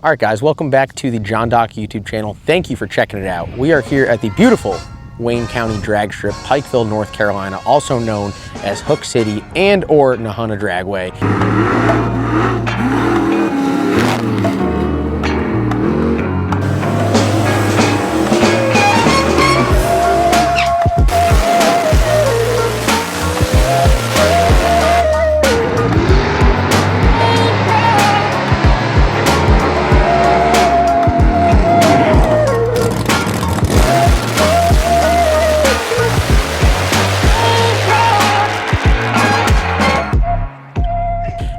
All right, guys, welcome back to the John Doc YouTube channel. Thank you for checking it out. We are here at the beautiful Wayne County Drag Strip, Pikeville, North Carolina, also known as Hook City and or Nahunta Dragway.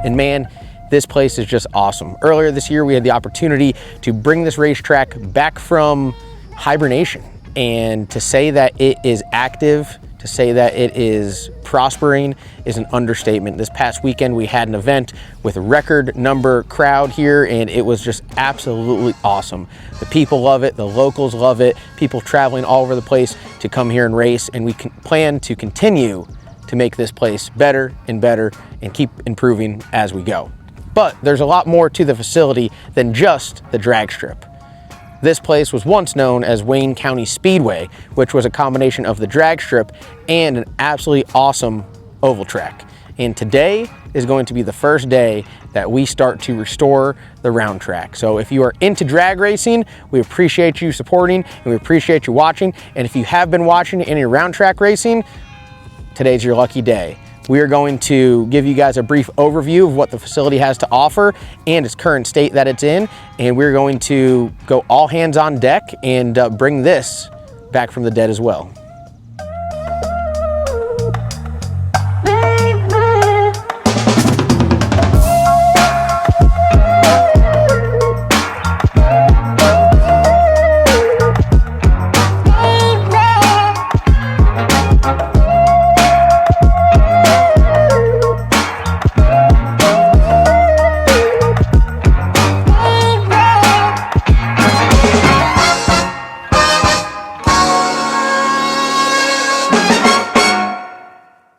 And man, this place is just awesome. Earlier this year, we had the opportunity to bring this racetrack back from hibernation. And to say that it is active, to say that it is prospering is an understatement. This past weekend, we had an event with a record number crowd here, and it was just absolutely awesome. The people love it, the locals love it, people traveling all over the place to come here and race, and we plan to continue to make this place better and better and keep improving as we go. But there's a lot more to the facility than just the drag strip. This place was once known as Wayne County Speedway, which was a combination of the drag strip and an absolutely awesome oval track. And today is going to be the first day that we start to restore the round track. So if you are into drag racing, we appreciate you supporting and we appreciate you watching. And if you have been watching any round track racing, today's your lucky day. We are going to give you guys a brief overview of what the facility has to offer and its current state that it's in. And we're going to go all hands on deck and bring this back from the dead as well.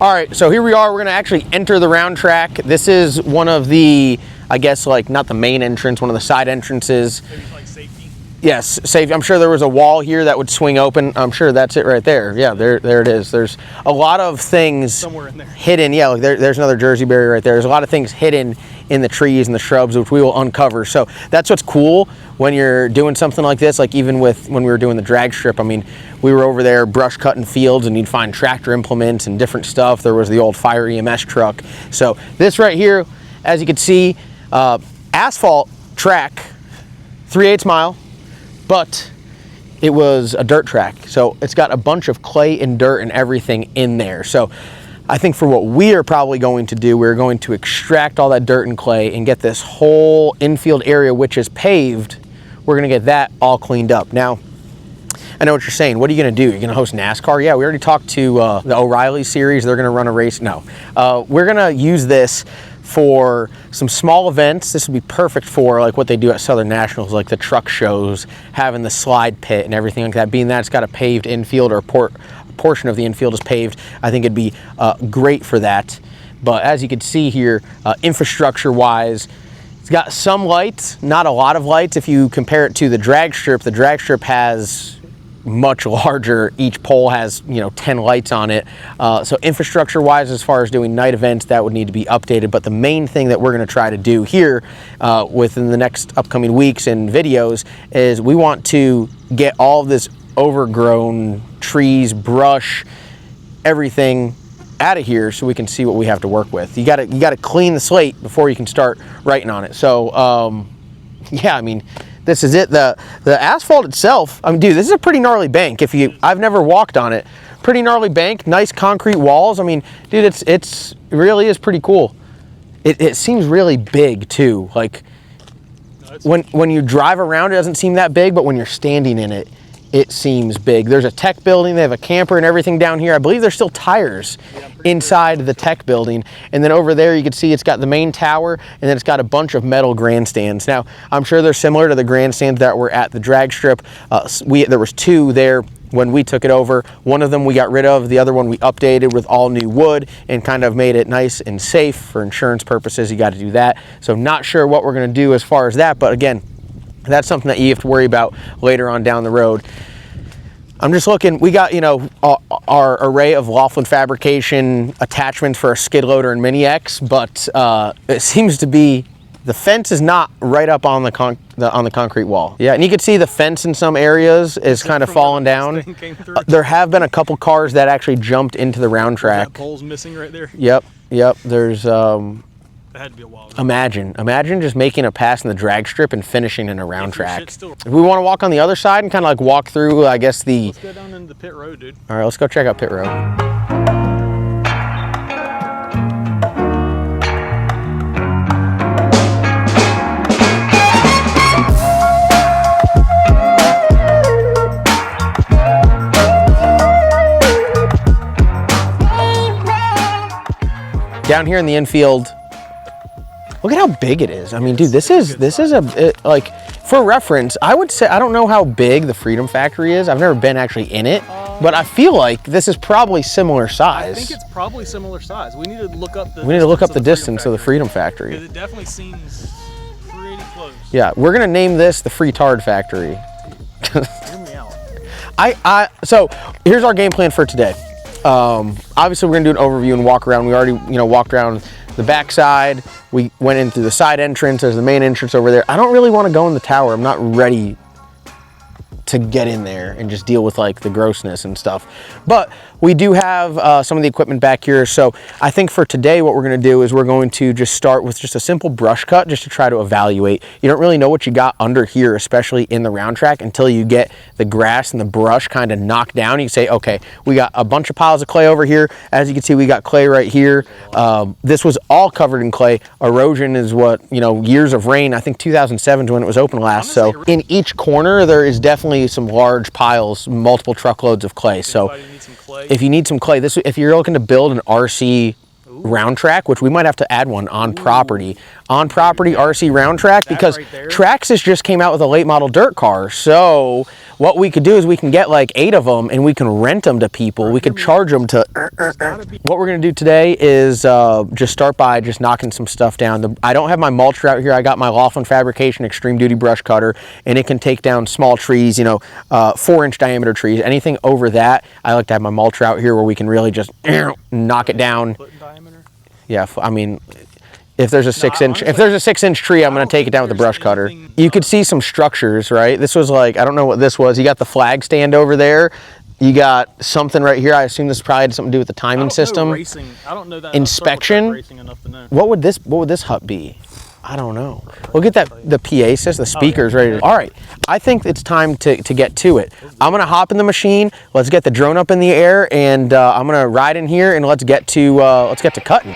All right, so here we are. We're gonna actually enter the round track. This is one of the, I guess, like not the main entrance, one of the side entrances. Maybe like safety? Yes, safety. I'm sure there was a wall here that would swing open. I'm sure that's it right there. Yeah, there it is. There's a lot of things somewhere in there hidden. Yeah, like there's another Jersey barrier right there. There's a lot of things hidden in the trees and the shrubs, which we will uncover. So that's what's cool when you're doing something like this. Like even with when we were doing the drag strip, I mean, we were over there brush cutting fields and you'd find tractor implements and different stuff. There was the old fire EMS truck. So this right here, as you can see, asphalt track, 3/8 mile, but it was a dirt track. So it's got a bunch of clay and dirt and everything in there. So I think for what we are probably going to do, we're going to extract all that dirt and clay and get this whole infield area, which is paved, we're gonna get that all cleaned up. Now, I know what you're saying. What are you gonna do? You're gonna host NASCAR? Yeah, we already talked to the O'Reilly series. They're gonna run a race. No, we're gonna use this for some small events. This would be perfect for like what they do at Southern Nationals, like the truck shows, having the slide pit and everything like that. Being that it's got a paved infield or a portion of the infield is paved, I think it'd be great for that. But as you can see here, infrastructure-wise, it's got some lights, not a lot of lights. If you compare it to the drag strip has much larger. Each pole has, 10 lights on it. So infrastructure wise, as far as doing night events, that would need to be updated. But the main thing that we're going to try to do here within the next upcoming weeks and videos is we want to get all of this overgrown trees, brush, everything out of here so we can see what we have to work with. You got to clean the slate before you can start writing on it. So yeah, I mean, this is it. The asphalt itself, I mean, dude, this is a pretty gnarly bank. I've never walked on it. Pretty gnarly bank, nice concrete walls. I mean, dude, it really is pretty cool. It seems really big too. Like when you drive around, it doesn't seem that big, but when you're standing in it, it seems big. There's a tech building. They have a camper and everything down here. I believe there's still tires inside the tech building. And then over there, you can see it's got the main tower, and then it's got a bunch of metal grandstands. Now, I'm sure they're similar to the grandstands that were at the drag strip. There was two there when we took it over. One of them we got rid of. The other one we updated with all new wood and kind of made it nice and safe for insurance purposes. You got to do that. So not sure what we're going to do as far as that, but again, That's something that you have to worry about later on down the road. I'm just looking, we got, you know, our array of Laughlin fabrication attachments for a skid loader and Mini X, but it seems to be, the fence is not right up on the concrete wall. Yeah, and you can see the fence in some areas is kind of falling down. There have been a couple cars that actually jumped into the round track. That pole's missing right there. Yep. There's that had to be a while ago. Imagine just making a pass in the drag strip and finishing in a round track. If we want to walk on the other side and kind of like walk through, I guess let's go down into the pit road, dude. All right, let's go check out pit road. Down here in the infield, look at how big it is. I mean, dude, this is like, for reference, I would say, I don't know how big the Freedom Factory is. I've never been actually in it, but I feel like this is probably similar size. I think it's probably similar size. We need to look up the distance of the Freedom Factory. Because it definitely seems pretty close. Yeah, we're gonna name this the Freetard Factory. Hear me out. So here's our game plan for today. Obviously, we're gonna do an overview and walk around. We already, walked around the backside. We went in through the side entrance. There's the main entrance over there. I don't really want to go in the tower. I'm not ready to get in there and just deal with like the grossness and stuff. But we do have some of the equipment back here. So I think for today, what we're going to do is we're going to just start with just a simple brush cut just to try to evaluate. You don't really know what you got under here, especially in the round track, until you get the grass and the brush kind of knocked down. You say, okay, we got a bunch of piles of clay over here. As you can see, we got clay right here. This was all covered in clay. Erosion is what, years of rain. I think 2007 is when it was open last. So in each corner, there is definitely some large piles, multiple truckloads of clay. So if you need some clay, if you're looking to build an RC round track, which we might have to add one on property RC round track, because Traxxas just came out with a late model dirt car. So what we could do is we can get like 8 of them and we can rent them to people. We could charge them to what we're going to do today is just start by just knocking some stuff down. I don't have my mulcher out here. I got my Laughlin Fabrication extreme duty brush cutter, and it can take down small trees, 4-inch diameter trees. Anything over that, I like to have my mulcher out here where we can really just knock it down. Yeah, I mean, if there's a 6-inch tree, I'm gonna take it down with the brush cutter. You could see some structures, right? This was like, I don't know what this was. You got the flag stand over there. You got something right here. I assume this probably had something to do with the timing system. I don't know that. Inspection. Enough to know. What would this hut be? I don't know. We'll get the PA system, the speakers ready. All right, I think it's time to get to it. I'm gonna hop in the machine. Let's get the drone up in the air, and I'm gonna ride in here, and let's get to cutting.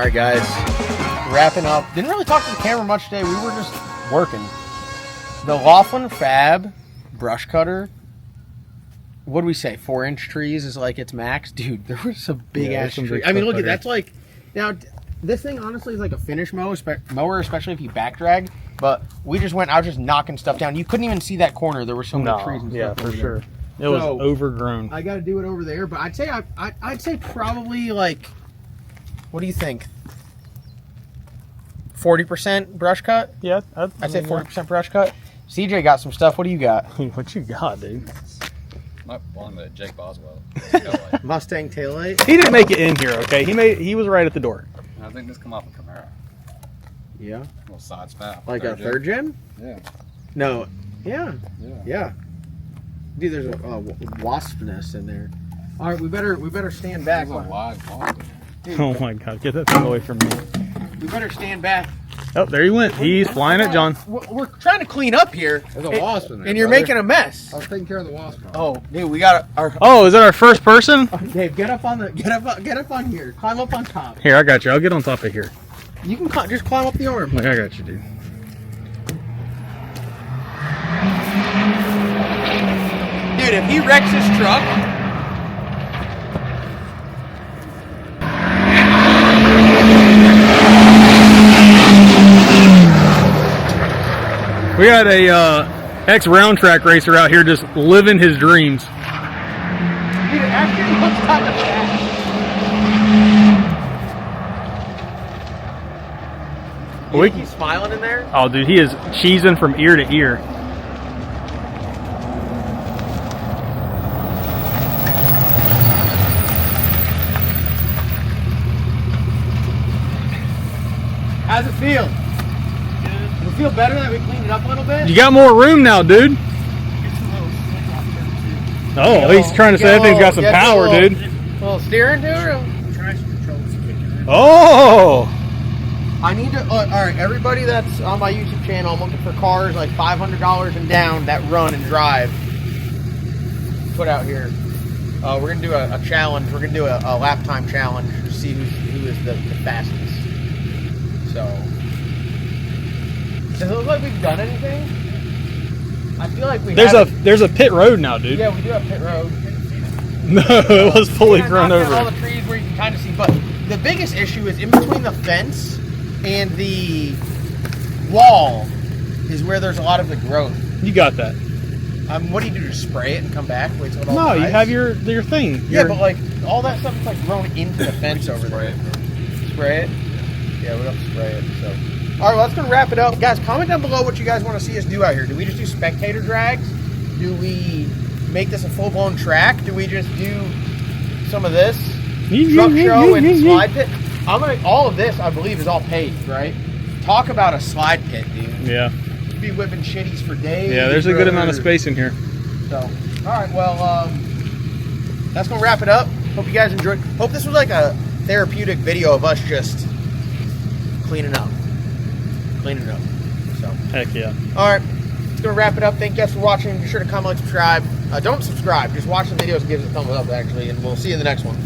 right, guys. Wrapping up. Didn't really talk to the camera much today. We were just working. The Laughlin Fab brush cutter. What do we say? 4-inch trees is like its max, dude. There was some big ass tree. I mean, look at that's like now. This thing honestly is like a finish mower, especially if you back drag. But we just went. I was just knocking stuff down. You couldn't even see that corner. There were so many trees and stuff. Yeah, for sure. It was overgrown. I got to do it over there, but I'd say probably like, what do you think? 40% brush cut? Yeah, I'd say 40% brush cut. CJ got some stuff. What do you got? What you got, dude? Might belong to Jake Boswell. Mustang taillight. He didn't make it in here, okay? He was right at the door. I think this come off a Camaro. Yeah. A little side spout. Like a third gen? Yeah. No. Yeah. Yeah. Yeah. Dude, there's a wasp nest in there. All right, we better stand back. There's a live wasp in there. Dude, Oh my God, get that thing away from me. we better stand back. Oh, there he went. He's flying it, John. We're trying to clean up here. There's a wasp in there. And you're brother. making a mess. I was taking care of the wasp. Oh, dude, we got our. Oh, is that our first person? Dave, get up on here. Climb up on top. Here, I got you. I'll get on top of here. You can just climb up the arm. Look, I got you, dude. Dude, if he wrecks his truck. We got a ex-round track racer out here just living his dreams. Dude, after he looks kind of fast. You think he's smiling in there? Oh, dude, he is cheesing from ear to ear. How's it feel? Does it feel better that we cleaned it up a little bit? You got more room now, dude. Oh, he's trying to say that thing's got some power, dude. Little steering to it? Oh! I need to, all right, everybody that's on my YouTube channel, I'm looking for cars like $500 and down that run and drive. Put out here. We're going to do a challenge. We're going to do a lap time challenge to see who is the fastest. So, does it look like we've done anything? I feel like we There's a pit road now, dude. Yeah, we do have pit road. No, it was fully grown Knocked down all over. the trees where you can kind of see, but the biggest issue is in between the fence and the wall is where there's a lot of the growth. You got that. What do you do? Just spray it and come back? Wait till it all No, you dries? have your thing. Yeah, but like all that stuff is like grown into the fence over there. Spray it? Yeah, we don't spray it. So, all right, well, that's gonna wrap it up, guys. Comment down below what you guys want to see us do out here. Do we just do spectator drags? Do we make this a full-blown track? Do we just do some of this truck show and slide pit? All of this, I believe, is all paved, right? Talk about a slide pit, dude. Yeah. You'd be whipping shitties for days. Yeah, there's a good amount of space in here. So, all right, well, that's gonna wrap it up. Hope you guys enjoyed. Hope this was like a therapeutic video of us just cleaning up. So, Heck yeah. all right, it's gonna wrap it up. Thank you guys for watching. Be sure to comment, like, subscribe. Don't subscribe. Just watch the videos and give us a thumbs up, actually, and we'll see you in the next one.